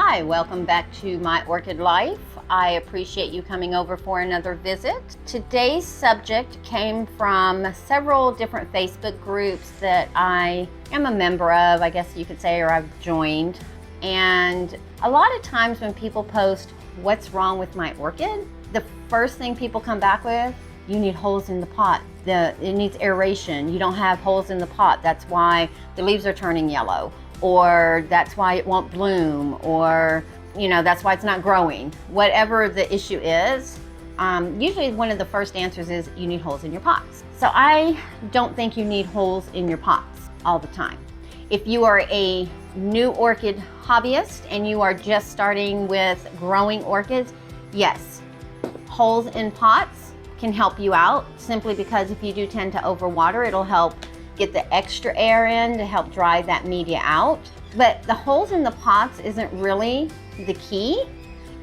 Hi, welcome back to My Orchid Life. I appreciate you coming over for another visit. Today's subject came from several different Facebook groups that I am a member of, I guess you could say, or I've joined. And a lot of times when people post, what's wrong with my orchid? The first thing people come back with, you need holes in the pot. It needs aeration. You don't have holes in the pot. That's why the leaves are turning yellow. Or that's why it won't bloom, or that's why it's not growing. Whatever the issue is, usually one of the first answers is you need holes in your pots. So I don't think you need holes in your pots all the time. If you are a new orchid hobbyist and you are just starting with growing orchids, yes, holes in pots can help you out, simply because if you do tend to overwater, it'll help get the extra air in to help dry that media out. But the holes in the pots isn't really the key.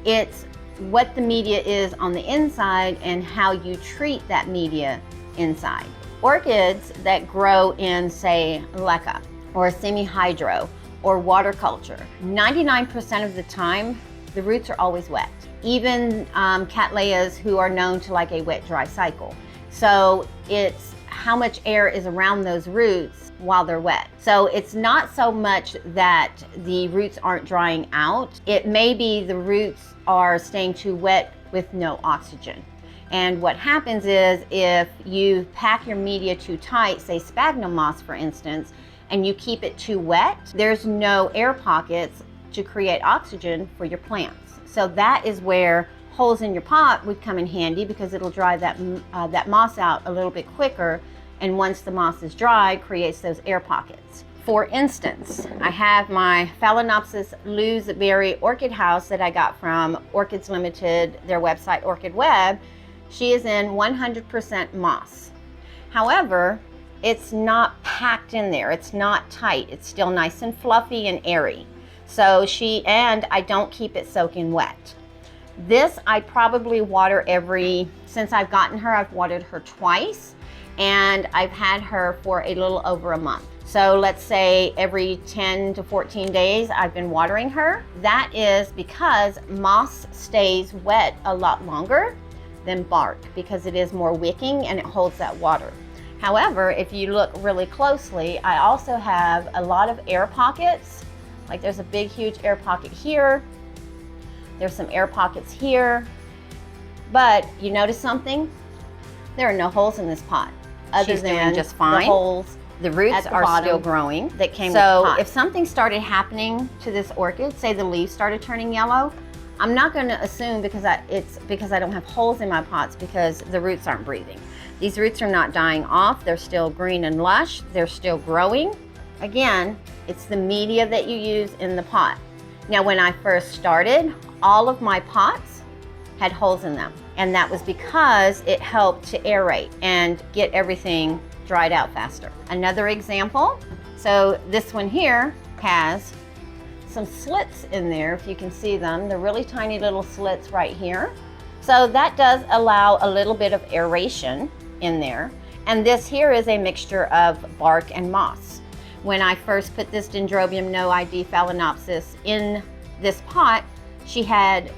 It's what the media is on the inside and how you treat that media inside. Orchids that grow in, say, leca or semi-hydro or water culture, 99% of the time, the roots are always wet. Even cattleyas who are known to like a wet-dry cycle. So it's how much air is around those roots while they're wet. So it's not so much that the roots aren't drying out. It may be the roots are staying too wet with no oxygen. And what happens is if you pack your media too tight, say sphagnum moss for instance, and you keep it too wet, there's no air pockets to create oxygen for your plants. So that is where holes in your pot would come in handy, because it'll dry that moss out a little bit quicker, and once the moss is dry, creates those air pockets. For instance, I have my Phalaenopsis looseberry orchid house that I got from Orchids Limited, their website Orchid Web. She is in 100% moss. However, it's not packed in there, it's not tight, it's still nice and fluffy and airy. So I don't keep it soaking wet. This I probably water since I've gotten her, I've watered her twice, and I've had her for a little over a month. So let's say every 10 to 14 days I've been watering her. That is because moss stays wet a lot longer than bark, because it is more wicking and it holds that water. However, if you look really closely, I also have a lot of air pockets. Like there's a big, huge air pocket here. There's some air pockets here, but you notice something? There are no holes in this pot. She's doing just fine. The holes, the roots are still growing that came with the pot. So if something started happening to this orchid, say the leaves started turning yellow, I'm not going to assume it's because I don't have holes in my pots, because the roots aren't breathing. These roots are not dying off. They're still green and lush. They're still growing. Again, it's the media that you use in the pot. Now, when I first started, all of my pots had holes in them, and that was because it helped to aerate and get everything dried out faster. Another example, so this one here has some slits in there, if you can see them. They're really tiny little slits right here. So that does allow a little bit of aeration in there. And this here is a mixture of bark and moss. When I first put this Dendrobium no ID Phalaenopsis in this pot, she had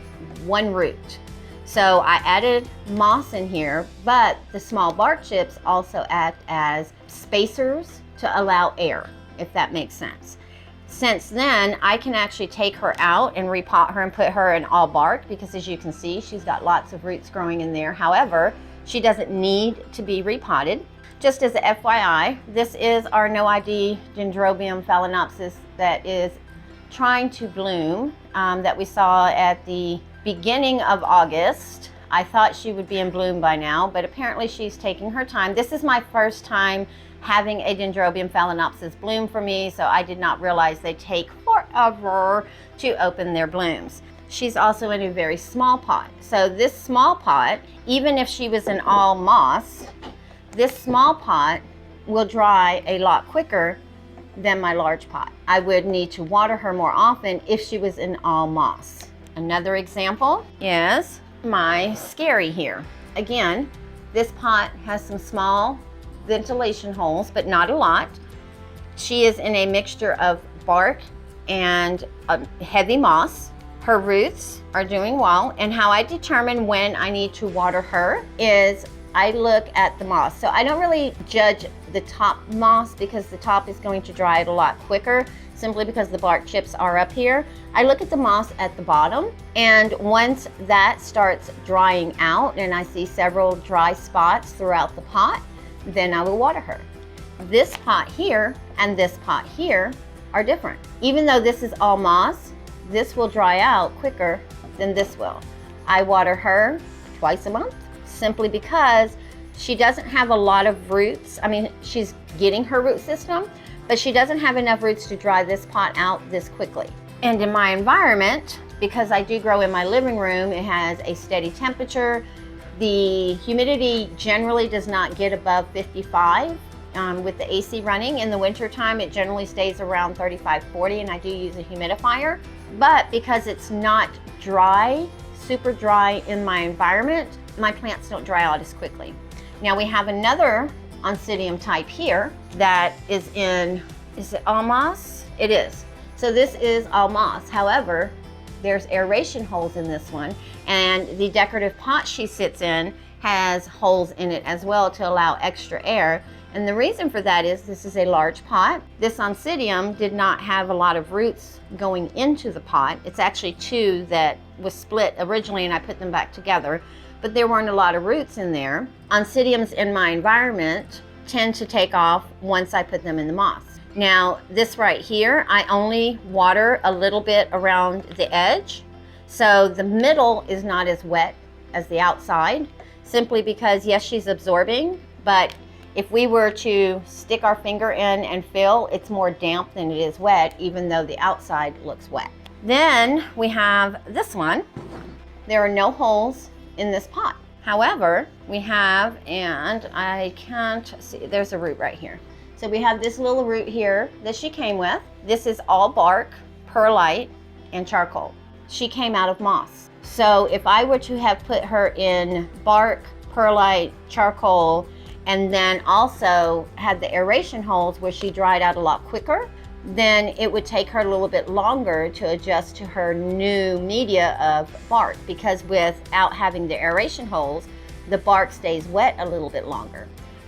one root. So I added moss in here, but the small bark chips also act as spacers to allow air, if that makes sense. Since then, I can actually take her out and repot her and put her in all bark, because as you can see, she's got lots of roots growing in there. However, she doesn't need to be repotted. Just as a FYI, this is our no ID Dendrobium Phalaenopsis that is trying to bloom, that we saw at the beginning of August. I thought she would be in bloom by now, but apparently she's taking her time. This is my first time having a Dendrobium Phalaenopsis bloom for me, so I did not realize they take forever to open their blooms. She's also in a very small pot. So this small pot, even if she was in all moss, this small pot will dry a lot quicker than my large pot. I would need to water her more often if she was in all moss. Another example is my Scary here. Again, this pot has some small ventilation holes, but not a lot. She is in a mixture of bark and heavy moss. Her roots are doing well, and how I determine when I need to water her is I look at the moss. So I don't really judge the top moss because the top is going to dry out a lot quicker, simply because the bark chips are up here. I look at the moss at the bottom, and once that starts drying out and I see several dry spots throughout the pot, then I will water her. This pot here and this pot here are different. Even though this is all moss, this will dry out quicker than this will. I water her twice a month simply because she doesn't have a lot of roots. I mean, she's getting her root system, but she doesn't have enough roots to dry this pot out this quickly. And in my environment, because I do grow in my living room, it has a steady temperature. The humidity generally does not get above 55. With the AC running in the winter time, it generally stays around 35, 40, and I do use a humidifier. But because it's not dry, super dry in my environment, my plants don't dry out as quickly. Now we have another Oncidium type here that is in, is it all moss? It is. So this is all moss. However, there's aeration holes in this one, and the decorative pot she sits in has holes in it as well to allow extra air. And the reason for that is this is a large pot. This Oncidium did not have a lot of roots going into the pot. It's actually two that was split originally and I put them back together, but there weren't a lot of roots in there. Oncidiums in my environment tend to take off once I put them in the moss. Now this right here, I only water a little bit around the edge. So the middle is not as wet as the outside, simply because yes, she's absorbing, but if we were to stick our finger in and feel, it's more damp than it is wet, even though the outside looks wet. Then we have this one. There are no holes in this pot. However, we have, and I can't see, there's a root right here. So we have this little root here that she came with. This is all bark, perlite, and charcoal. She came out of moss. So if I were to have put her in bark, perlite, charcoal, and then also had the aeration holes where she dried out a lot quicker, then it would take her a little bit longer to adjust to her new media of bark, because without having the aeration holes, the bark stays wet a little bit longer,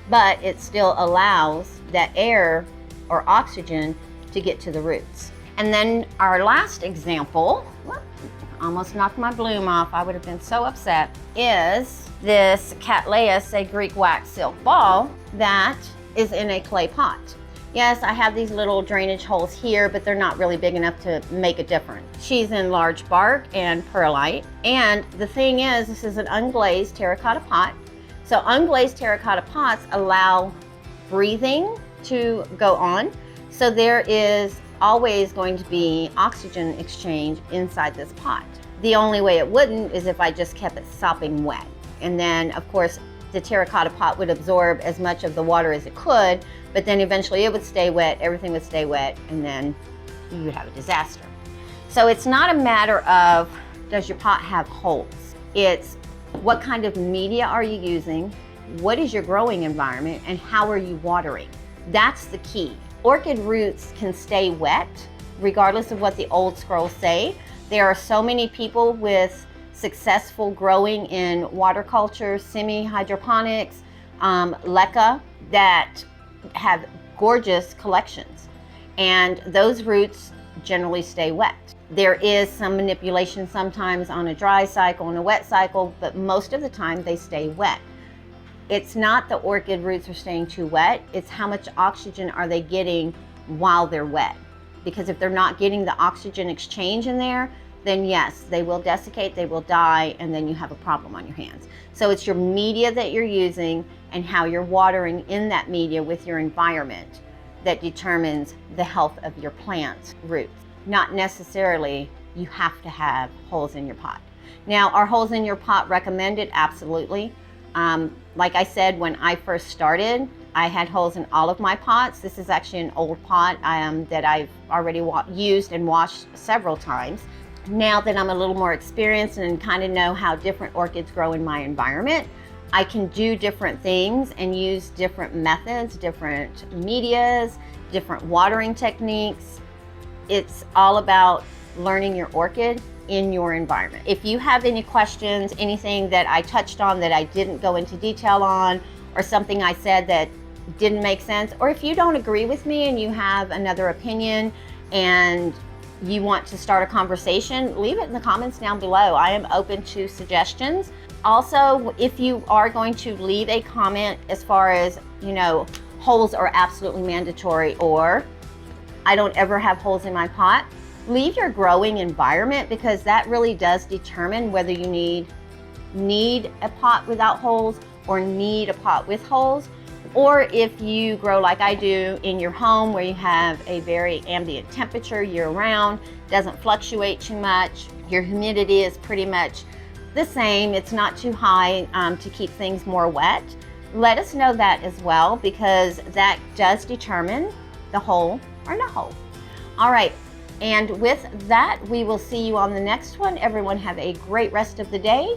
but it still allows that air or oxygen to get to the roots. And then our last example, almost knocked my bloom off, I would have been so upset, is this Cattleyas, a Greek wax silk ball that is in a clay pot. Yes, I have these little drainage holes here, but they're not really big enough to make a difference. She's in large bark and perlite. And the thing is, this is an unglazed terracotta pot. So unglazed terracotta pots allow breathing to go on. So there is always going to be oxygen exchange inside this pot. The only way it wouldn't is if I just kept it sopping wet. And then of course the terracotta pot would absorb as much of the water as it could, but then eventually it would stay wet, everything would stay wet, and then you would have a disaster. So it's not a matter of does your pot have holes? It's what kind of media are you using, what is your growing environment, and how are you watering? That's the key. Orchid roots can stay wet regardless of what the old scrolls say. There are so many people with successful growing in water culture, semi-hydroponics, leca, that have gorgeous collections. And those roots generally stay wet. There is some manipulation sometimes on a dry cycle and a wet cycle, but most of the time they stay wet. It's not the orchid roots are staying too wet, it's how much oxygen are they getting while they're wet. Because if they're not getting the oxygen exchange in there, then yes, they will desiccate, they will die, and then you have a problem on your hands. So it's your media that you're using and how you're watering in that media with your environment that determines the health of your plant roots. Not necessarily you have to have holes in your pot. Now, are holes in your pot recommended? Absolutely. Like I said, when I first started, I had holes in all of my pots. This is actually an old pot that I've already used and washed several times. Now that I'm a little more experienced and kind of know how different orchids grow in my environment, I can do different things and use different methods, different medias, different watering techniques. It's all about learning your orchid in your environment. If you have any questions, anything that I touched on that I didn't go into detail on, or something I said that didn't make sense, or if you don't agree with me and you have another opinion and you want to start a conversation, leave it in the comments down below. I am open to suggestions. Also, if you are going to leave a comment as far as, holes are absolutely mandatory, or I don't ever have holes in my pot, leave your growing environment, because that really does determine whether you need a pot without holes or need a pot with holes. Or if you grow like I do in your home, where you have a very ambient temperature year-round, doesn't fluctuate too much, your humidity is pretty much the same, it's not too high to keep things more wet, let us know that as well, because that does determine the hole or no hole. All right, and with that, we will see you on the next one. Everyone have a great rest of the day.